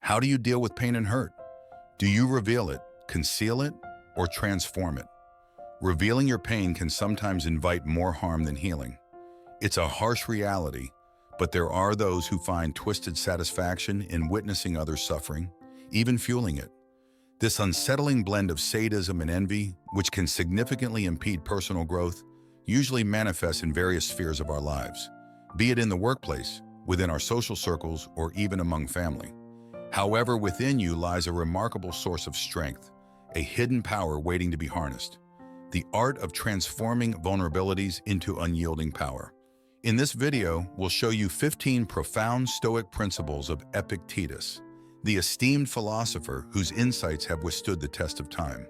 How do you deal with pain and hurt? Do you reveal it, conceal it, or transform it? Revealing your pain can sometimes invite more harm than healing. It's a harsh reality, but there are those who find twisted satisfaction in witnessing others suffering, even fueling it. This unsettling blend of sadism and envy, which can significantly impede personal growth, usually manifests in various spheres of our lives, be it in the workplace, within our social circles, or even among family. However, within you lies a remarkable source of strength, a hidden power waiting to be harnessed. The art of transforming vulnerabilities into unyielding power. In this video, we'll show you 15 profound Stoic principles of Epictetus, the esteemed philosopher whose insights have withstood the test of time.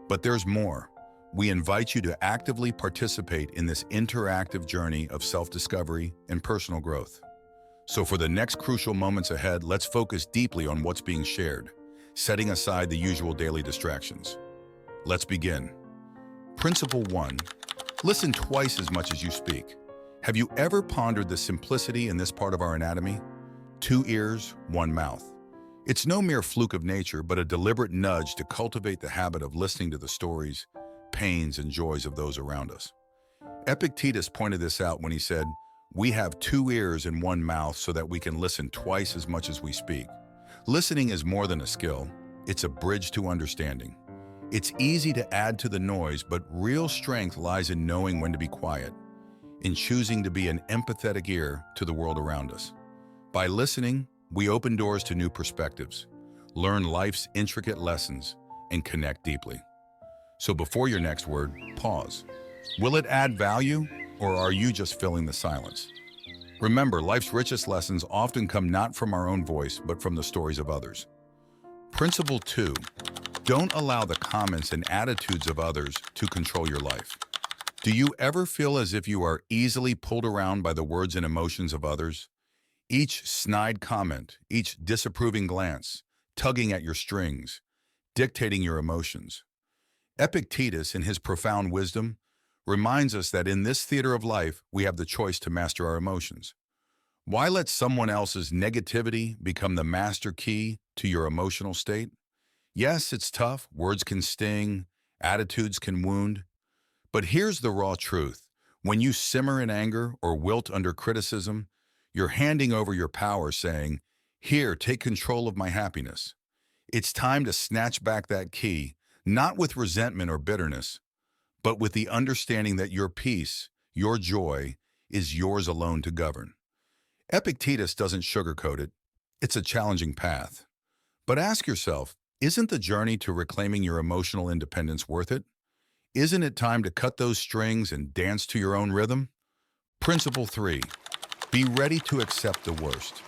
But there's more. We invite you to actively participate in this interactive journey of self-discovery and personal growth. So for the next crucial moments ahead, let's focus deeply on what's being shared, setting aside the usual daily distractions. Let's begin. Principle 1. Listen twice as much as you speak. Have you ever pondered the simplicity in this part of our anatomy? 2 ears, 1 mouth. It's no mere fluke of nature, but a deliberate nudge to cultivate the habit of listening to the stories, pains, and joys of those around us. Epictetus pointed this out when he said, "We have 2 ears and 1 mouth so that we can listen twice as much as we speak." Listening is more than a skill, it's a bridge to understanding. It's easy to add to the noise, but real strength lies in knowing when to be quiet, in choosing to be an empathetic ear to the world around us. By listening, we open doors to new perspectives, learn life's intricate lessons, and connect deeply. So before your next word, pause. Will it add value, or are you just filling the silence? Remember, life's richest lessons often come not from our own voice, but from the stories of others. Principle 2. Don't allow the comments and attitudes of others to control your life. Do you ever feel as if you are easily pulled around by the words and emotions of others? Each snide comment, each disapproving glance, tugging at your strings, dictating your emotions. Epictetus, in his profound wisdom, reminds us that in this theater of life, we have the choice to master our emotions. Why let someone else's negativity become the master key to your emotional state? Yes, it's tough, words can sting, attitudes can wound, but here's the raw truth. When you simmer in anger or wilt under criticism, you're handing over your power, saying, "Here, take control of my happiness." It's time to snatch back that key, not with resentment or bitterness, but with the understanding that your peace, your joy, is yours alone to govern. Epictetus doesn't sugarcoat it. It's a challenging path. But ask yourself, isn't the journey to reclaiming your emotional independence worth it? Isn't it time to cut those strings and dance to your own rhythm? Principle 3. Be ready to accept the worst.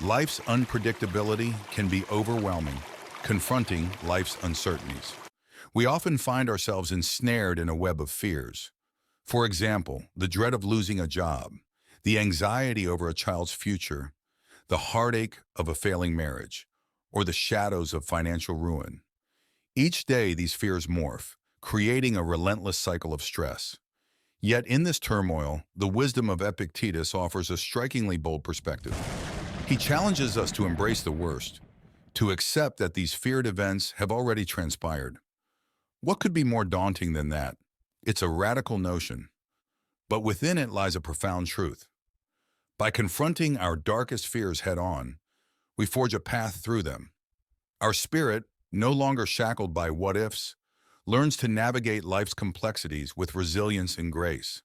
Life's unpredictability can be overwhelming, confronting life's uncertainties. We often find ourselves ensnared in a web of fears. For example, the dread of losing a job, the anxiety over a child's future, the heartache of a failing marriage, or the shadows of financial ruin. Each day, these fears morph, creating a relentless cycle of stress. Yet in this turmoil, the wisdom of Epictetus offers a strikingly bold perspective. He challenges us to embrace the worst, to accept that these feared events have already transpired. What could be more daunting than that? It's a radical notion, but within it lies a profound truth. By confronting our darkest fears head-on, we forge a path through them. Our spirit, no longer shackled by what-ifs, learns to navigate life's complexities with resilience and grace.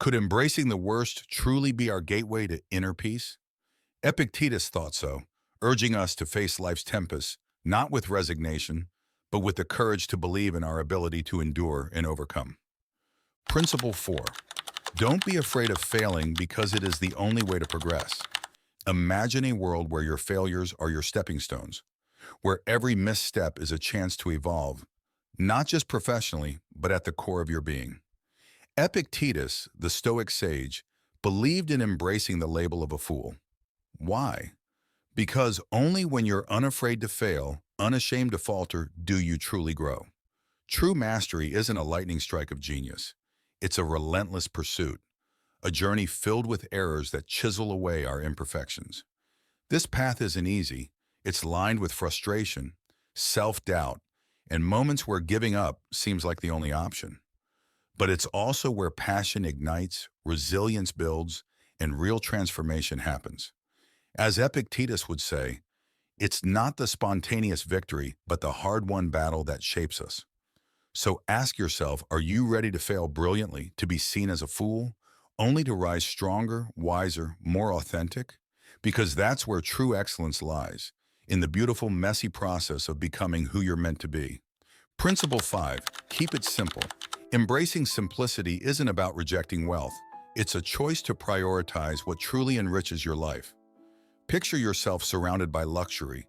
Could embracing the worst truly be our gateway to inner peace? Epictetus thought so, urging us to face life's tempests, not with resignation, but with the courage to believe in our ability to endure and overcome. Principle 4. Don't be afraid of failing because it is the only way to progress. Imagine a world where your failures are your stepping stones, where every misstep is a chance to evolve, not just professionally, but at the core of your being. Epictetus, the Stoic sage, believed in embracing the label of a fool. Why? Because only when you're unafraid to fail, unashamed to falter, do you truly grow. True mastery isn't a lightning strike of genius. It's a relentless pursuit, a journey filled with errors that chisel away our imperfections. This path isn't easy. It's lined with frustration, self-doubt, and moments where giving up seems like the only option. But it's also where passion ignites, resilience builds, and real transformation happens. As Epictetus would say, it's not the spontaneous victory, but the hard-won battle that shapes us. So ask yourself, are you ready to fail brilliantly, to be seen as a fool, only to rise stronger, wiser, more authentic? Because that's where true excellence lies, in the beautiful, messy process of becoming who you're meant to be. Principle 5, keep it simple. Embracing simplicity isn't about rejecting wealth. It's a choice to prioritize what truly enriches your life. Picture yourself surrounded by luxury,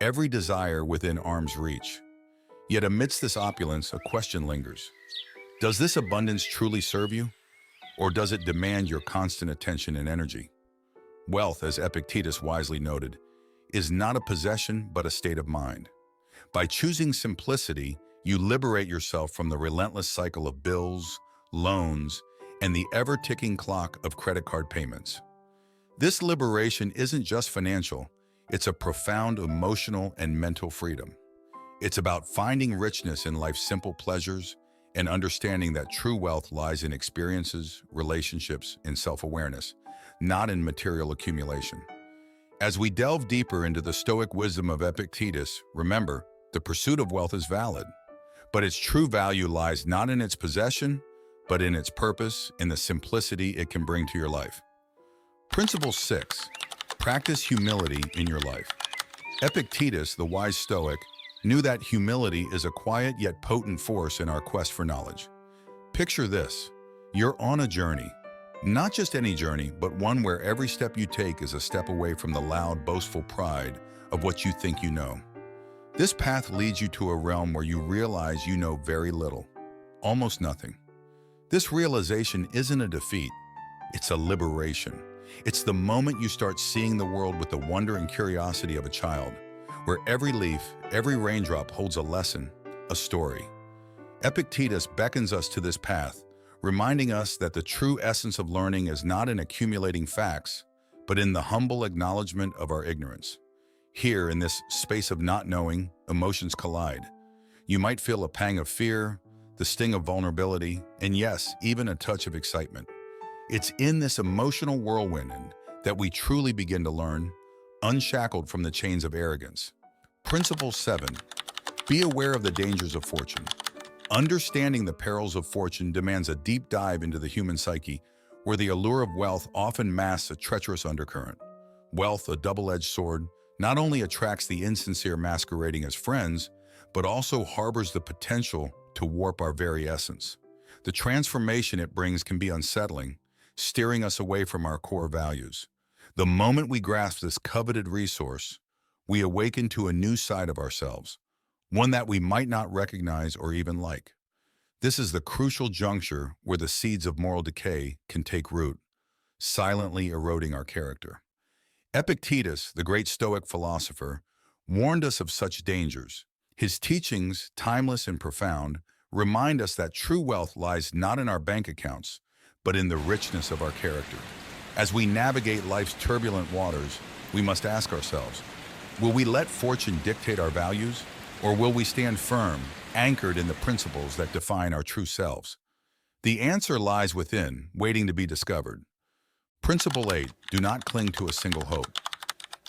every desire within arm's reach. Yet amidst this opulence, a question lingers. Does this abundance truly serve you? Or does it demand your constant attention and energy? Wealth, as Epictetus wisely noted, is not a possession but a state of mind. By choosing simplicity, you liberate yourself from the relentless cycle of bills, loans, and the ever-ticking clock of credit card payments. This liberation isn't just financial, it's a profound emotional and mental freedom. It's about finding richness in life's simple pleasures and understanding that true wealth lies in experiences, relationships, and self-awareness, not in material accumulation. As we delve deeper into the Stoic wisdom of Epictetus, remember, the pursuit of wealth is valid, but its true value lies not in its possession, but in its purpose, in the simplicity it can bring to your life. Principle 6, practice humility in your life. Epictetus, the wise Stoic, knew that humility is a quiet yet potent force in our quest for knowledge. Picture this. You're on a journey. Not just any journey, but one where every step you take is a step away from the loud, boastful pride of what you think you know. This path leads you to a realm where you realize you know very little, almost nothing. This realization isn't a defeat, it's a liberation. It's the moment you start seeing the world with the wonder and curiosity of a child, where every leaf, every raindrop holds a lesson, a story. Epictetus beckons us to this path, reminding us that the true essence of learning is not in accumulating facts, but in the humble acknowledgement of our ignorance. Here, in this space of not knowing, emotions collide. You might feel a pang of fear, the sting of vulnerability, and yes, even a touch of excitement. It's in this emotional whirlwind that we truly begin to learn, unshackled from the chains of arrogance. Principle 7, be aware of the dangers of fortune. Understanding the perils of fortune demands a deep dive into the human psyche, where the allure of wealth often masks a treacherous undercurrent. Wealth, a double-edged sword, not only attracts the insincere masquerading as friends, but also harbors the potential to warp our very essence. The transformation it brings can be unsettling, steering us away from our core values. The moment we grasp this coveted resource, we awaken to a new side of ourselves, one that we might not recognize or even like. This is the crucial juncture where the seeds of moral decay can take root, silently eroding our character. Epictetus, the great Stoic philosopher, warned us of such dangers. His teachings, timeless and profound, remind us that true wealth lies not in our bank accounts, but in the richness of our character. As we navigate life's turbulent waters, we must ask ourselves, will we let fortune dictate our values, or will we stand firm, anchored in the principles that define our true selves? The answer lies within, waiting to be discovered. Principle 8, do not cling to a single hope.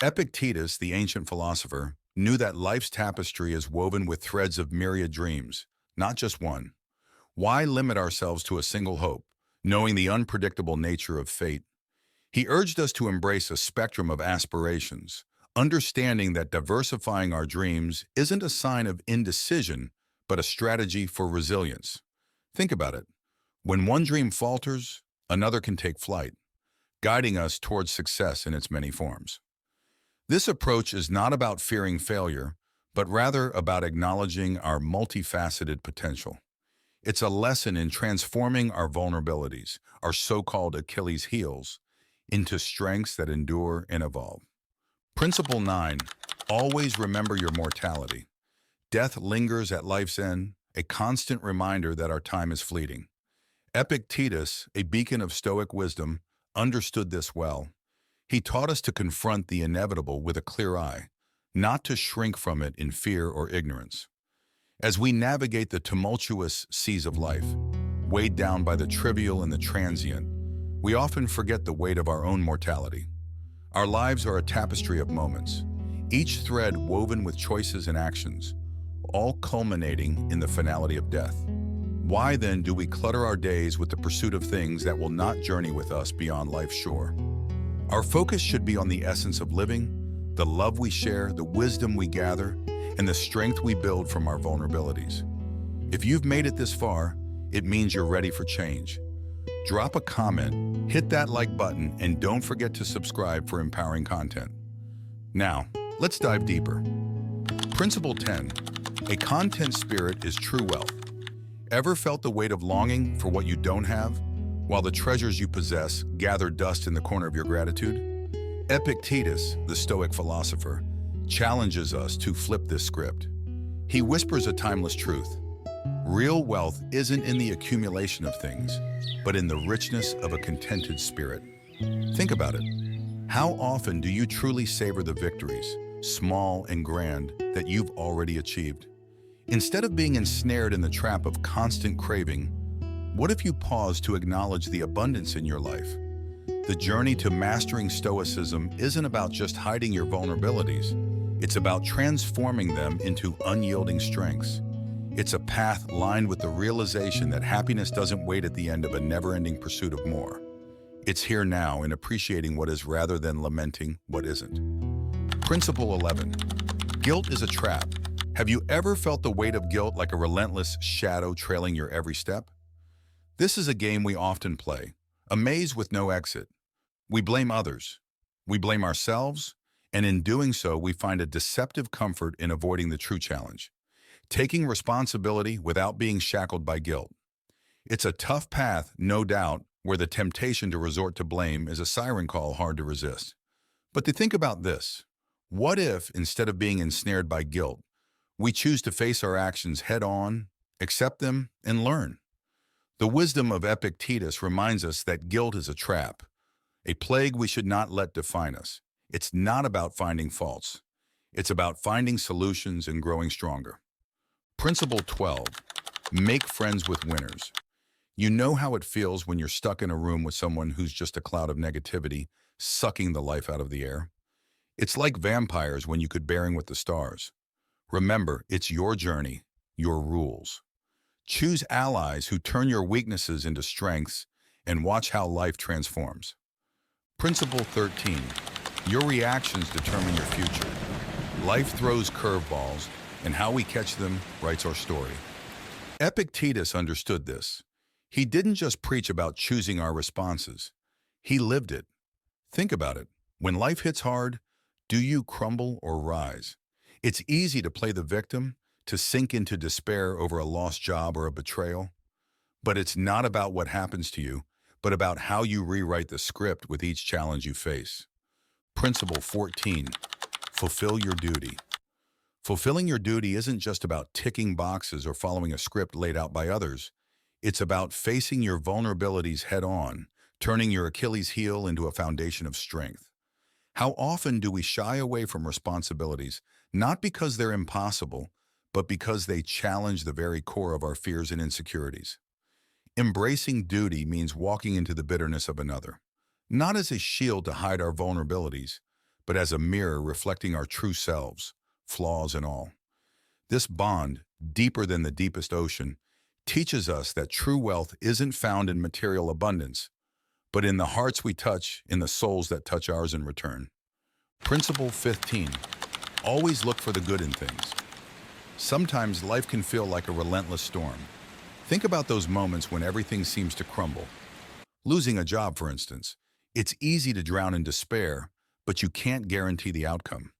Epictetus, the ancient philosopher, knew that life's tapestry is woven with threads of myriad dreams, not just one. Why limit ourselves to a single hope, knowing the unpredictable nature of fate? He urged us to embrace a spectrum of aspirations, understanding that diversifying our dreams isn't a sign of indecision, but a strategy for resilience. Think about it. When one dream falters, another can take flight, guiding us towards success in its many forms. This approach is not about fearing failure, but rather about acknowledging our multifaceted potential. It's a lesson in transforming our vulnerabilities, our so-called Achilles heels, into strengths that endure and evolve. Principle 9, always remember your mortality. Death lingers at life's end, a constant reminder that our time is fleeting. Epictetus, a beacon of Stoic wisdom, understood this well. He taught us to confront the inevitable with a clear eye, not to shrink from it in fear or ignorance. As we navigate the tumultuous seas of life, weighed down by the trivial and the transient, we often forget the weight of our own mortality. Our lives are a tapestry of moments, each thread woven with choices and actions, all culminating in the finality of death. Why then do we clutter our days with the pursuit of things that will not journey with us beyond life's shore? Our focus should be on the essence of living, the love we share, the wisdom we gather, and the strength we build from our vulnerabilities. If you've made it this far, it means you're ready for change. Drop a comment, hit that like button, and don't forget to subscribe for empowering content. Now, let's dive deeper. Principle 10. A content spirit is true wealth. Ever felt the weight of longing for what you don't have, while the treasures you possess gather dust in the corner of your gratitude? Epictetus, the Stoic philosopher, challenges us to flip this script. He whispers a timeless truth. Real wealth isn't in the accumulation of things, but in the richness of a contented spirit. Think about it. How often do you truly savor the victories, small and grand, that you've already achieved? Instead of being ensnared in the trap of constant craving, what if you pause to acknowledge the abundance in your life? The journey to mastering Stoicism isn't about just hiding your vulnerabilities. It's about transforming them into unyielding strengths. It's a path lined with the realization that happiness doesn't wait at the end of a never-ending pursuit of more. It's here now in appreciating what is rather than lamenting what isn't. Principle 11. Guilt is a trap. Have you ever felt the weight of guilt like a relentless shadow trailing your every step? This is a game we often play, a maze with no exit. We blame others, we blame ourselves, and in doing so, we find a deceptive comfort in avoiding the true challenge, taking responsibility without being shackled by guilt. It's a tough path, no doubt, where the temptation to resort to blame is a siren call hard to resist. But to think about this, what if, instead of being ensnared by guilt, we choose to face our actions head-on, accept them, and learn? The wisdom of Epictetus reminds us that guilt is a trap, a plague we should not let define us. It's not about finding faults. It's about finding solutions and growing stronger. Principle 12. Make friends with winners. You know how it feels when you're stuck in a room with someone who's just a cloud of negativity, sucking the life out of the air. It's like vampires when you could bearing with the stars. Remember, it's your journey, your rules. Choose allies who turn your weaknesses into strengths and watch how life transforms. Principle 13. Your reactions determine your future. Life throws curveballs, and how we catch them writes our story. Epictetus understood this. He didn't just preach about choosing our responses. He lived it. Think about it. When life hits hard, do you crumble or rise? It's easy to play the victim, to sink into despair over a lost job or a betrayal. But it's not about what happens to you, but about how you rewrite the script with each challenge you face. Principle 14. Fulfill your duty. Fulfilling your duty isn't just about ticking boxes or following a script laid out by others. It's about facing your vulnerabilities head-on, turning your Achilles heel into a foundation of strength. How often do we shy away from responsibilities, not because they're impossible, but because they challenge the very core of our fears and insecurities? Embracing duty means walking into the bitterness of another, not as a shield to hide our vulnerabilities, but as a mirror reflecting our true selves, flaws and all. This bond, deeper than the deepest ocean, teaches us that true wealth isn't found in material abundance, but in the hearts we touch, in the souls that touch ours in return. Principle 15. Always look for the good in things. Sometimes life can feel like a relentless storm. Think about those moments when everything seems to crumble. Losing a job, for instance. It's easy to drown in despair, but you can't guarantee the outcome.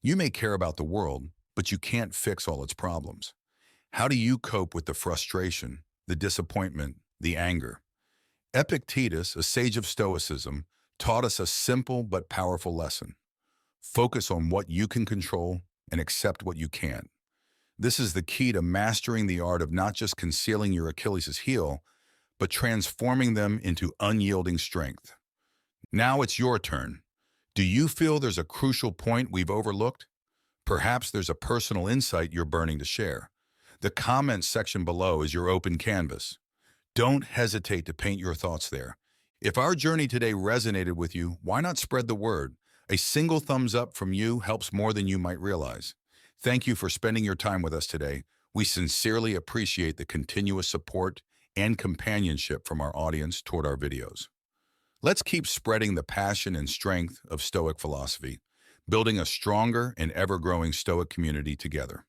You may care about the world, but you can't fix all its problems. How do you cope with the frustration, the disappointment, the anger? Epictetus, a sage of Stoicism, taught us a simple but powerful lesson. Focus on what you can control and accept what you can't. This is the key to mastering the art of not just concealing your Achilles' heel, but transforming them into unyielding strength. Now it's your turn. Do you feel there's a crucial point we've overlooked? Perhaps there's a personal insight you're burning to share. The comments section below is your open canvas. Don't hesitate to paint your thoughts there. If our journey today resonated with you, why not spread the word? A single thumbs up from you helps more than you might realize. Thank you for spending your time with us today. We sincerely appreciate the continuous support and companionship from our audience toward our videos. Let's keep spreading the passion and strength of Stoic philosophy, building a stronger and ever-growing Stoic community together.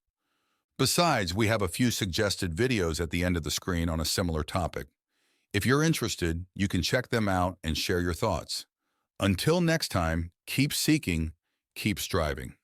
Besides, we have a few suggested videos at the end of the screen on a similar topic. If you're interested, you can check them out and share your thoughts. Until next time, keep seeking, keep striving.